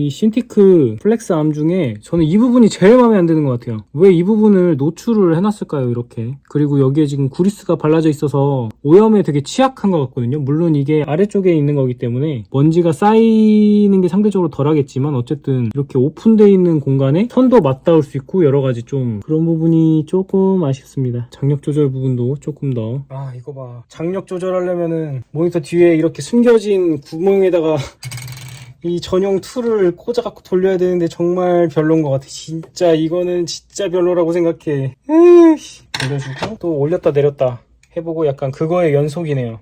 이 신티크 플렉스 암 중에 저는 이 부분이 제일 마음에 안 드는 것 같아요. 왜 이 부분을 노출을 해놨을까요, 이렇게? 그리고 여기에 지금 구리스가 발라져 있어서 오염에 되게 취약한 것 같거든요. 물론 이게 아래쪽에 있는 거기 때문에 먼지가 쌓이는 게 상대적으로 덜하겠지만 어쨌든 이렇게 오픈되어 있는 공간에 선도 맞닿을 수 있고 여러 가지 좀 그런 부분이 조금 아쉽습니다. 장력 조절 부분도 조금 더. 아, 이거 봐. 장력 조절하려면은 모니터 뒤에 이렇게 숨겨진 구멍에다가 이 전용 툴을 꽂아갖고 돌려야 되는데 정말 별로인 것 같아. 진짜 이거는 진짜 별로라고 생각해. 돌려주고 또 올렸다 내렸다 해보고 약간 그거의 연속이네요.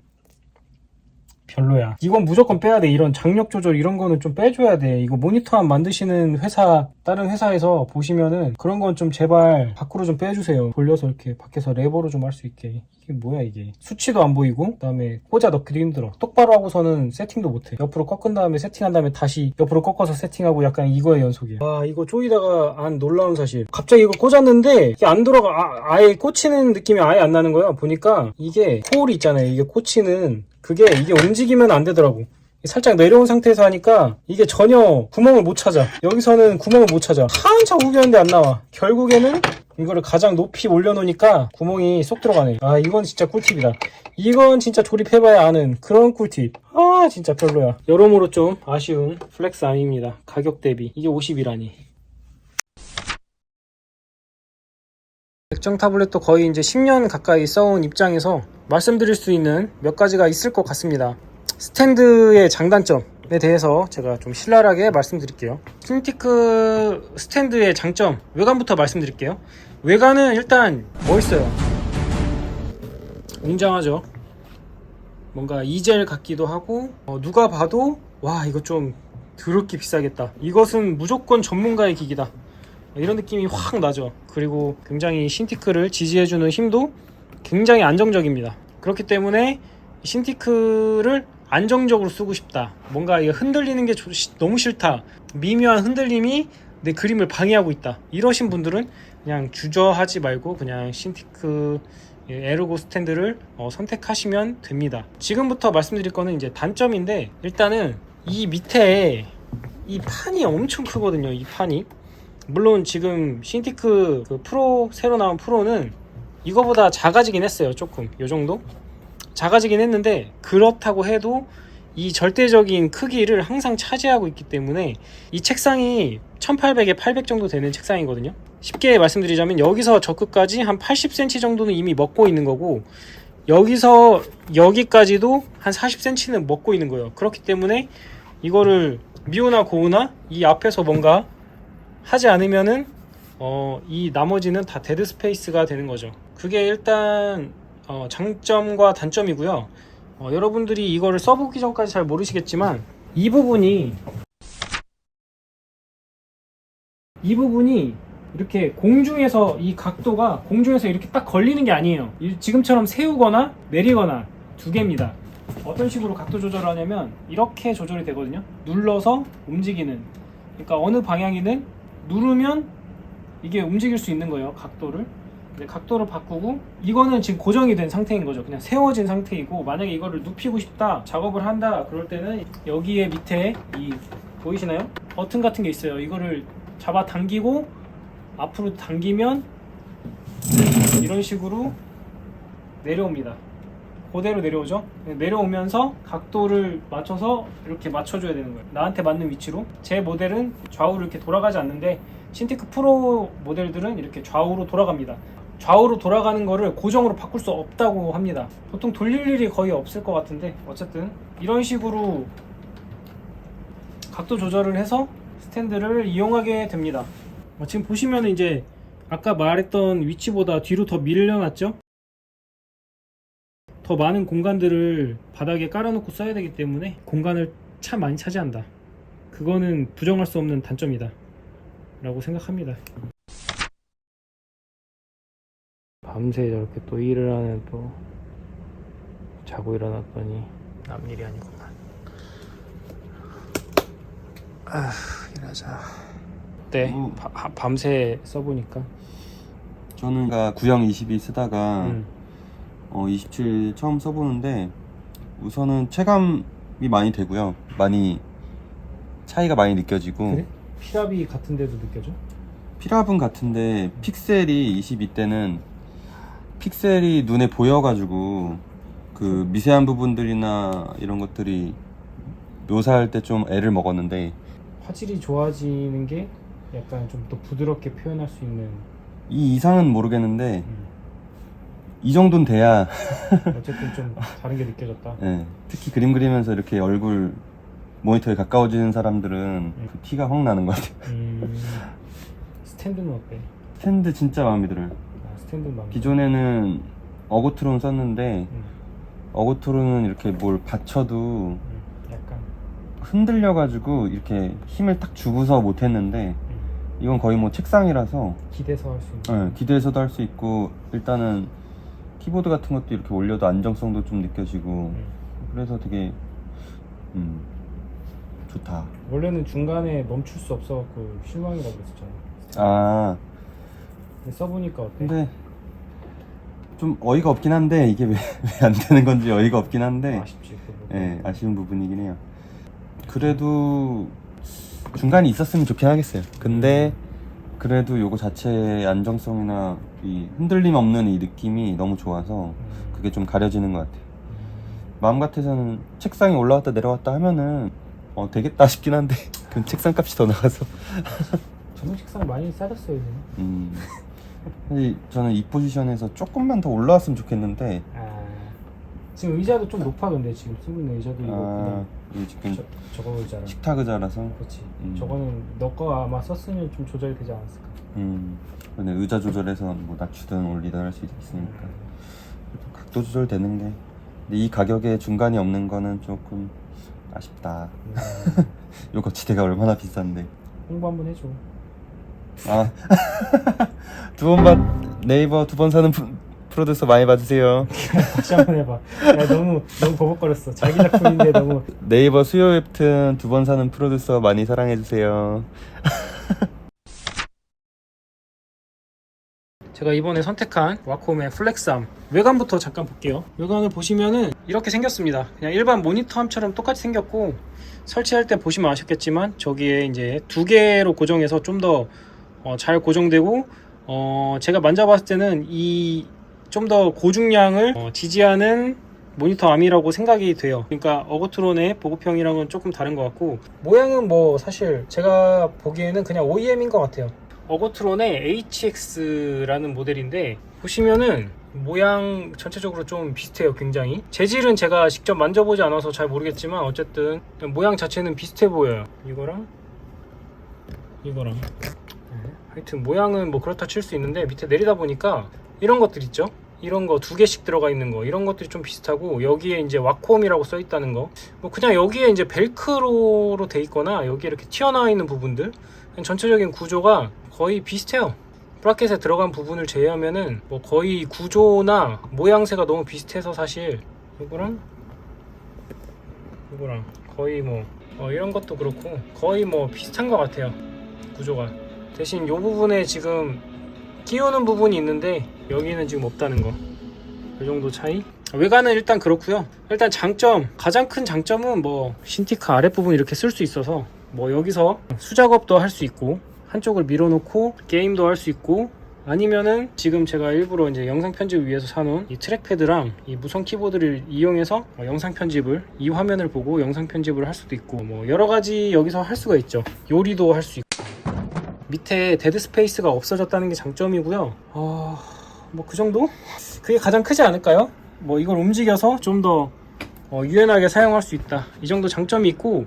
별로야. 이건 무조건 빼야 돼. 이런 장력 조절 이런 거는 좀 빼줘야 돼. 이거 모니터만 만드시는 회사, 다른 회사에서 보시면은 그런 건 좀 제발 밖으로 좀 빼주세요. 돌려서 이렇게 밖에서 레버로 좀 할 수 있게. 이게 뭐야 이게. 수치도 안 보이고 그 다음에 꽂아 넣기도 힘들어. 똑바로 하고서는 세팅도 못해. 옆으로 꺾은 다음에 세팅한 다음에 다시 옆으로 꺾어서 세팅하고 약간 이거의 연속이야. 와, 이거 조이다가 안 놀라운 사실. 갑자기 이거 꽂았는데 이게 안 돌아가. 아예 꽂히는 느낌이 아예 안 나는 거야. 보니까 이게 홀이 있잖아요. 이게 꽂히는 이게 움직이면 안 되더라고. 살짝 내려온 상태에서 하니까 이게 전혀 구멍을 못 찾아. 여기서는 구멍을 못 찾아. 한참 후겼는데 안 나와. 결국에는 이거를 가장 높이 올려놓으니까 구멍이 쏙 들어가네. 아, 이건 진짜 꿀팁이다. 이건 진짜 조립해봐야 아는 그런 꿀팁. 아, 진짜 별로야. 여러모로 좀 아쉬운 플렉스 암입니다. 가격 대비 이게 50이라니. 액정 타블렛도 거의 이제 10년 가까이 써온 입장에서 말씀드릴 수 있는 몇 가지가 있을 것 같습니다. 스탠드의 장단점에 대해서 제가 좀 신랄하게 말씀드릴게요. 신티크 스탠드의 장점, 외관부터 말씀드릴게요. 외관은 일단 멋있어요. 웅장하죠. 뭔가 이젤 같기도 하고 누가 봐도 와, 이거 좀 더럽게 비싸겠다. 이것은 무조건 전문가의 기기다. 이런 느낌이 확 나죠. 그리고 굉장히 신티크를 지지해주는 힘도 굉장히 안정적입니다. 그렇기 때문에 신티크를 안정적으로 쓰고 싶다. 뭔가 흔들리는 게 너무 싫다. 미묘한 흔들림이 내 그림을 방해하고 있다. 이러신 분들은 그냥 주저하지 말고 그냥 신티크 에르고 스탠드를 선택하시면 됩니다. 지금부터 말씀드릴 거는 이제 단점인데, 일단은 이 밑에 이 판이 엄청 크거든요. 이 판이. 물론 지금 신티크 그 프로, 새로 나온 프로는 이거보다 작아지긴 했어요. 조금 요정도 작아지긴 했는데, 그렇다고 해도 이 절대적인 크기를 항상 차지하고 있기 때문에 이 책상이 1800에 800 정도 되는 책상이거든요. 쉽게 말씀드리자면 여기서 저 끝까지 한 80cm 정도는 이미 먹고 있는 거고, 여기서 여기까지도 한 40cm는 먹고 있는 거예요. 그렇기 때문에 이거를 미우나 고우나 이 앞에서 뭔가 하지 않으면은 이 나머지는 다 데드 스페이스가 되는 거죠. 그게 일단 장점과 단점이고요. 여러분들이 이거를 써보기 전까지 잘 모르시겠지만 이 부분이 이렇게 공중에서, 이 각도가 공중에서 이렇게 딱 걸리는 게 아니에요. 지금처럼 세우거나 내리거나 두 개입니다. 어떤 식으로 각도 조절을 하냐면 이렇게 조절이 되거든요. 눌러서 움직이는, 그러니까 어느 방향이든 누르면 이게 움직일 수 있는 거예요. 각도를. 각도를 바꾸고, 이거는 지금 고정이 된 상태인 거죠. 그냥 세워진 상태이고, 만약에 이거를 눕히고 싶다, 작업을 한다 그럴 때는 여기에 밑에 이 보이시나요? 버튼 같은 게 있어요. 이거를 잡아 당기고 앞으로 당기면 이런 식으로 내려옵니다. 그대로 내려오죠. 내려오면서 각도를 맞춰서 이렇게 맞춰줘야 되는 거예요. 나한테 맞는 위치로. 제 모델은 좌우로 이렇게 돌아가지 않는데 신티크 프로 모델들은 이렇게 좌우로 돌아갑니다. 좌우로 돌아가는 거를 고정으로 바꿀 수 없다고 합니다. 보통 돌릴 일이 거의 없을 것 같은데, 어쨌든 이런 식으로 각도 조절을 해서 스탠드를 이용하게 됩니다. 지금 보시면 이제 아까 말했던 위치보다 뒤로 더 밀려났죠? 더 많은 공간들을 바닥에 깔아놓고 써야 되기 때문에 공간을 참 많이 차지한다. 그거는 부정할 수 없는 단점이다 라고 생각합니다. 밤새 저렇게 또 일을 하는, 또 자고 일어났더니 남일이 아니구만. 일하자. 어때? 밤새 써보니까? 저는 구형 22 쓰다가 27 처음 써보는데 우선은 체감이 많이 되고요. 많이 차이가 많이 느껴지고. 그래? 피랍이 같은데도 느껴져? 피랍은 같은데 픽셀이 22대는 픽셀이 눈에 보여가지고 그 미세한 부분들이나 이런 것들이 묘사할 때 좀 애를 먹었는데, 화질이 좋아지는 게 약간 좀 더 부드럽게 표현할 수 있는. 이 이상은 모르겠는데 이 정도는 돼야 어쨌든 좀 다른 게 느껴졌다. 예, 특히 그림 그리면서 이렇게 얼굴 모니터에 가까워지는 사람들은 그 티가 확 나는 것 같아요. 스탠드는 어때? 스탠드 진짜 마음에 들어요. 스탠드 마음에. 기존에는 어고트론 썼는데 어고트론은 이렇게 뭘 받쳐도 약간 흔들려가지고 이렇게 힘을 딱 주고서 못했는데, 이건 거의 뭐 책상이라서 기대서 할 수 있는. 기대서도 할 수 있고, 일단은 키보드 같은 것도 이렇게 올려도 안정성도 좀 느껴지고, 그래서 되게 좋다. 원래는 중간에 멈출 수 없어갖고 실망이라고 했었잖아. 아, 근데 써보니까 어때? 근데 좀 어이가 없긴 한데, 이게 왜 안 되는 건지 어이가 없긴 한데, 아쉽지. 그 부분. 예, 아쉬운 부분이긴 해요. 그래도 중간이 있었으면 좋긴 하겠어요. 근데 그래도 요거 자체의 안정성이나 이 흔들림 없는 이 느낌이 너무 좋아서 그게 좀 가려지는 것 같아요. 마음 같아서는 책상에 올라왔다 내려왔다 하면은 되겠다 싶긴 한데 그 책상 값이 더 나가서. 전용 책상 많이 싸졌어요 이제는. 사실 저는 이 포지션에서 조금만 더 올라왔으면 좋겠는데. 지금 의자도 좀 높아. 근데 지금 쓰고 있는 의자도 이거 이게 지금 저거 의자라. 식탁 의자라서. 그렇지. 저거는 너 거 아마 썼으면 좀 조절이 되지 않았을까. 근데 의자 조절해서 뭐 낮추든 올리든 할 수 있으니까 각도 조절 되는 게. 근데 이 가격에 중간이 없는 거는 조금 아쉽다. 요 거치대가 얼마나 비싼데. 홍보 한번 해줘. 두 번 네이버 2번 사는 프로듀서 많이 봐주세요. 다시 한번 해봐. 야, 너무 버벅거렸어. 자기 작품인데 너무. 네이버 수요 웹툰 2번 사는 프로듀서 많이 사랑해주세요. 제가 이번에 선택한 와콤의 플렉스암 외관부터 잠깐 볼게요. 외관을 보시면은 이렇게 생겼습니다. 그냥 일반 모니터암처럼 똑같이 생겼고, 설치할 때 보시면 아셨겠지만 저기에 이제 두 개로 고정해서 좀 더 잘 고정되고, 제가 만져봤을 때는 이 좀 더 고중량을 지지하는 모니터 암이라고 생각이 돼요. 그러니까 어거트론의 보급형이랑은 조금 다른 것 같고, 모양은 뭐 사실 제가 보기에는 그냥 OEM인 것 같아요. 어거트론의 HX라는 모델인데, 보시면은 모양 전체적으로 좀 비슷해요. 굉장히 재질은 제가 직접 만져보지 않아서 잘 모르겠지만 어쨌든 모양 자체는 비슷해 보여요. 이거랑 하여튼 모양은 뭐 그렇다 칠 수 있는데, 밑에 내리다 보니까 이런 것들 있죠. 이런 거 두 개씩 들어가 있는 거, 이런 것들이 좀 비슷하고, 여기에 이제 와콤이라고 써 있다는 거, 뭐 그냥 여기에 이제 벨크로로 돼 있거나 여기에 이렇게 튀어나와 있는 부분들, 전체적인 구조가 거의 비슷해요. 브라켓에 들어간 부분을 제외하면은 뭐 거의 구조나 모양새가 너무 비슷해서 사실 이거랑 거의 뭐 이런 것도 그렇고 거의 뭐 비슷한 것 같아요. 구조가. 대신 이 부분에 지금 끼우는 부분이 있는데 여기는 지금 없다는 거. 이 정도 차이? 외관은 일단 그렇고요. 일단 장점, 가장 큰 장점은 뭐 신티크 아랫부분 이렇게 쓸 수 있어서 뭐 여기서 수작업도 할 수 있고, 한쪽을 밀어놓고 게임도 할 수 있고, 아니면은 지금 제가 일부러 이제 영상 편집을 위해서 사놓은 이 트랙패드랑 이 무선 키보드를 이용해서 영상 편집을, 이 화면을 보고 영상 편집을 할 수도 있고, 뭐 여러 가지 여기서 할 수가 있죠. 요리도 할 수 있고. 밑에 데드 스페이스가 없어졌다는 게 장점이고요. 뭐 그 정도? 그게 가장 크지 않을까요? 뭐 이걸 움직여서 좀 더 유연하게 사용할 수 있다, 이 정도 장점이 있고,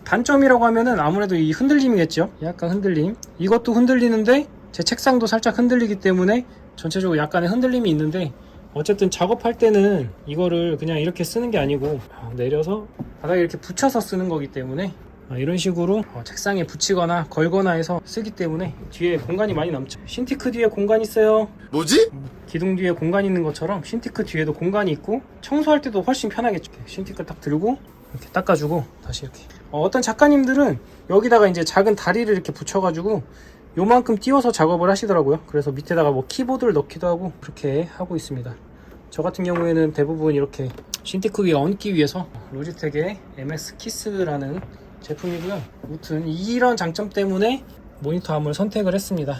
단점이라고 하면은 아무래도 이 흔들림이겠죠. 약간 흔들림. 이것도 흔들리는데 제 책상도 살짝 흔들리기 때문에 전체적으로 약간의 흔들림이 있는데, 어쨌든 작업할 때는 이거를 그냥 이렇게 쓰는 게 아니고 내려서 바닥에 이렇게 붙여서 쓰는 거기 때문에 이런 식으로 책상에 붙이거나 걸거나 해서 쓰기 때문에 뒤에 공간이 많이 남죠. 신티크 뒤에 공간 있어요. 뭐지? 기둥 뒤에 공간 있는 것처럼 신티크 뒤에도 공간이 있고, 청소할 때도 훨씬 편하겠죠. 신티크 딱 들고 이렇게 닦아주고 다시 이렇게. 어떤 작가님들은 여기다가 이제 작은 다리를 이렇게 붙여가지고 요만큼 띄워서 작업을 하시더라고요. 그래서 밑에다가 뭐 키보드를 넣기도 하고 그렇게 하고 있습니다. 저 같은 경우에는 대부분 이렇게 신티크 위에 얹기 위해서 로지텍의 MS 키스라는 제품이고요. 아무튼 이런 장점 때문에 모니터 암을 선택을 했습니다.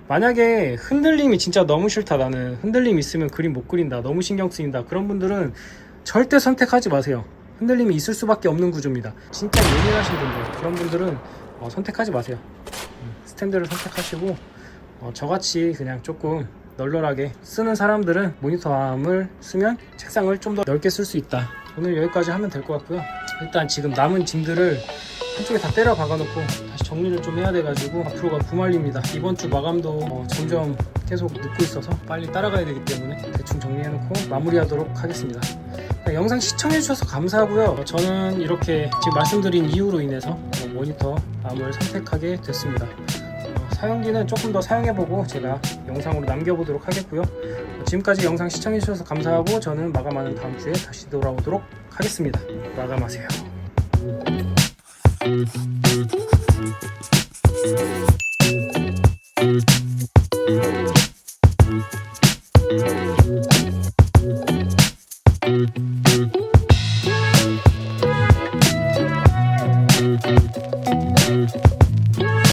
만약에 흔들림이 진짜 너무 싫다, 나는 흔들림 있으면 그림 못 그린다, 너무 신경 쓰인다, 그런 분들은 절대 선택하지 마세요. 흔들림이 있을 수밖에 없는 구조입니다. 진짜 예민하신 분들, 그런 분들은 선택하지 마세요. 스탠드를 선택하시고 저같이 그냥 조금 널널하게 쓰는 사람들은 모니터 암을 쓰면 책상을 좀 더 넓게 쓸 수 있다. 오늘 여기까지 하면 될 것 같고요. 일단 지금 남은 짐들을 한쪽에 다 때려 박아놓고 다시 정리를 좀 해야 돼가지고 앞으로가 부말립니다. 이번 주 마감도 점점 계속 늦고 있어서 빨리 따라가야 되기 때문에 대충 정리해놓고 마무리하도록 하겠습니다. 영상 시청해주셔서 감사하고요. 저는 이렇게 지금 말씀드린 이유로 인해서 모니터 암을 선택하게 됐습니다. 사용기는 조금 더 사용해보고 제가 영상으로 남겨보도록 하겠고요. 지금까지 영상 시청해주셔서 감사하고 저는 마감하는 다음 주에 다시 돌아오도록 하겠습니다. 마감하세요.